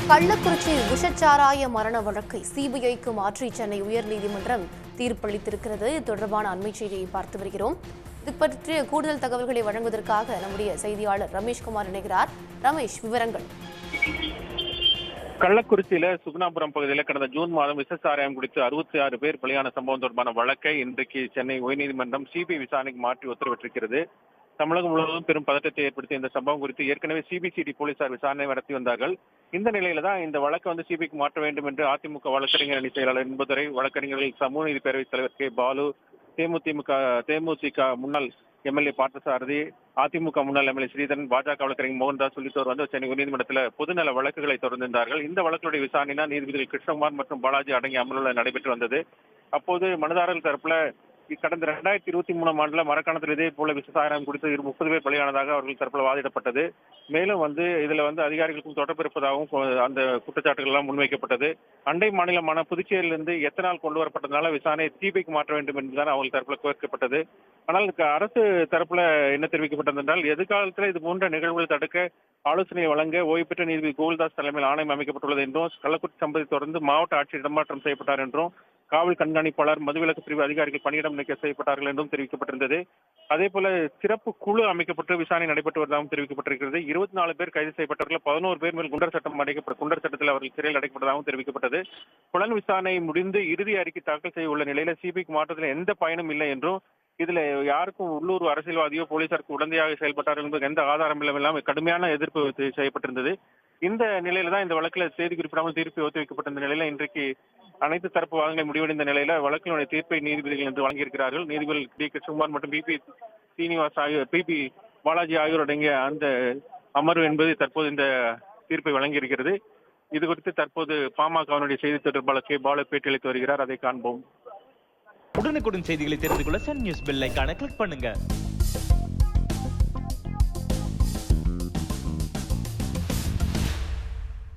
கள்ளக்குறிச்சி விஷச்சாராய மரண வழக்கை சிபிஐக்கு மாற்றி சென்னை உயர்நீதிமன்றம் தீர்ப்பளித்திருக்கிறது. இது தொடர்பான அண்மை செய்தியை பார்த்து வருகிறோம். இது பற்றிய கூடுதல் தகவல்களை வழங்குவதற்காக நம்முடைய செய்தியாளர் ரமேஷ்குமார் இணைகிறார். ரமேஷ், விவரங்கள். கள்ளக்குறிச்சியில சுகுணாபுரம் பகுதியில் கடந்த ஜூன் மாதம் விஷச்சாராயம் குடித்து 66 பேர் பலியான சம்பவம் தொடர்பான வழக்கை இன்றைக்கு சென்னை உயர்நீதிமன்றம் சிபிஐ விசாரணைக்கு மாற்றி உத்தரவிட்டிருக்கிறது. தமிழகம் முழுவதும் பெரும் பதட்டத்தை ஏற்படுத்திய இந்த சம்பவம் குறித்து ஏற்கனவே சிபிசிஐடி போலீசார் விசாரணை நடத்தி வந்தார்கள். இந்த நிலையில தான் இந்த வழக்கை சிபிஐக்கு மாற்ற வேண்டும் என்று அதிமுக வழக்கறிஞர் அணி செயலாளர் என்பதுரை, வழக்கறிஞர்கள் சமூக நீதி பேரவைத் தலைவர் கே பாலு, தேமுதிக முன்னாள் எம்எல்ஏ பார்த்தசாரதி, அதிமுக முன்னாள் எம்எல்ஏ ஸ்ரீதரன், பாஜக வழக்கறிஞர் மோகன்தாஸ் உள்ளிட்டோர் சென்னை உயர்நீதிமன்றத்தில் பொதுநல வழக்குகளை தொடர்ந்திருந்தார்கள். இந்த வழக்குடைய விசாரணை நீதிபதிகள் கிருஷ்ணகுமார் மற்றும் பாலாஜி அடங்கிய அமர்வில் நடைபெற்று வந்தது. அப்போது மனுதாரர்கள் தரப்புல கடந்த 2023ஆம் ஆண்டுல மரக்காணத்தில் இதே போல விஷச்சாராயம் குடித்து 30 பேர் பலியானதாக அவர்கள் தரப்புல வாதிடப்பட்டது. மேலும் இதுல அதிகாரிகளுக்கும் தொடர்பு இருப்பதாகவும் அந்த குற்றச்சாட்டுகள் எல்லாம் முன்வைக்கப்பட்டது. அண்டை மாநிலமான புதுச்சேரியிலிருந்து எத்தனால் கொண்டு வரப்பட்டதுனால விசாரணை சிபிஐக்கு மாற்ற வேண்டும் என்றுதான் அவர்கள் தரப்புல கோரிக்கப்பட்டது. ஆனால் அரசு தரப்புல என்ன தெரிவிக்கப்பட்டது என்றால், எதிர்காலத்தில் இது போன்ற நிகழ்வுகளை தடுக்க ஆலோசனை வழங்க ஓய்வு பெற்ற நீதிபதி கோகுல்தாஸ் தலைமையில் ஆணையம் அமைக்கப்பட்டுள்ளது என்றும், கள்ளக்குறிச்சி சம்பவத்தை தொடர்ந்து மாவட்ட ஆட்சியர் இடமாற்றம் செய்யப்பட்டார் என்றும், காவல் கண்காணிப்பாளர், மதுவிலக்கு பிரிவு அதிகாரிகள் பணியிடம் நீக்கம் செய்யப்பட்டார்கள் என்றும் தெரிவிக்கப்பட்டிருந்தது. அதே போல சிறப்பு குழு அமைக்கப்பட்டு விசாரணை நடைபெற்று வருவதாகவும் தெரிவிக்கப்பட்டிருக்கிறது. 24 பேர் கைது செய்யப்பட்டவர்கள் 11 பேர் மேல் குண்டர் சட்டத்தில் அவர்கள் சிறையில் அடைக்கப்பட்டதாகவும் தெரிவிக்கப்பட்டது. புலன் விசாரணை முடிந்து இறுதி அறிக்கை தாக்கல் செய்ய உள்ள நிலையில சிபிஐக்கு மாற்றத்தில் எந்த பயனும் இல்லை என்றும், இதுல யாருக்கும் உள்ளூர் அரசியல்வாதியோ போலீசாருக்கு உடந்தையாக செயல்பட்டார்கள் என்பது எந்த ஆதாரம் இல்லாமல் கடுமையான எதிர்ப்பு செய்யப்பட்டிருந்தது. இந்த நிலையில தான் இந்த வழக்கில் செய்தி குறிப்பிடாமல் தீர்ப்பு ஒத்திவைக்கப்பட்டிருந்த நிலையில இன்றைக்கு அனைத்து தரப்பு வாதங்களை முடிவடைந்த நிலையில வழக்கினுடைய தீர்ப்பை நீதிபதிகள் என்று வழங்கியிருக்கிறார்கள். நீதிபதிகள் டி கிருஷ்ணகுமார் மற்றும் பிபி சீனிவாஸ் ஆகியோர், பிபி பாலாஜி ஆகியோர் அடங்கிய அந்த அமர்வு என்பது தற்போது இந்த தீர்ப்பை வழங்கியிருக்கிறது. இது குறித்து தற்போது பாமகவினுடைய செய்தி தொடர்பாளர் கே பாலு பேட்டியளித்து வருகிறார். அதை காண்போம். உடனுக்குடன் செய்திகளை தெரிந்து கொள்ள சன் நியூஸ் பெல் ஐகானை கிளிக் பண்ணுங்க.